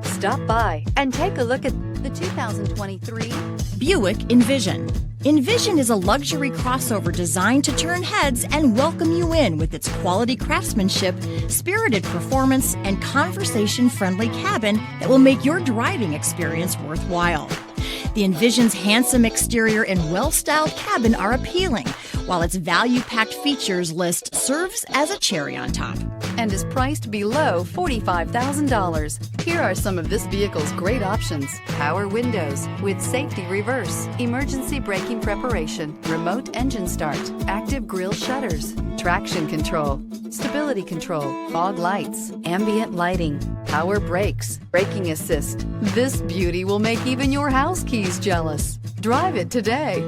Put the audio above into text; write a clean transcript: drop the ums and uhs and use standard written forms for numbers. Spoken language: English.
Stop by and take a look at the 2023 Buick Envision. Envision is a luxury crossover designed to turn heads and welcome you in with its quality craftsmanship, spirited performance, and conversation-friendly cabin that will make your driving experience worthwhile. The Envision's handsome exterior and well-styled cabin are appealing, while its value-packed features list serves as a cherry on top. and is priced below $45,000. Here are some of this vehicle's great options: power windows with safety reverse, emergency braking preparation, remote engine start, active grille shutters, traction control, stability control, fog lights, ambient lighting, power brakes, braking assist. This beauty will make even your house keys jealous. Drive it today.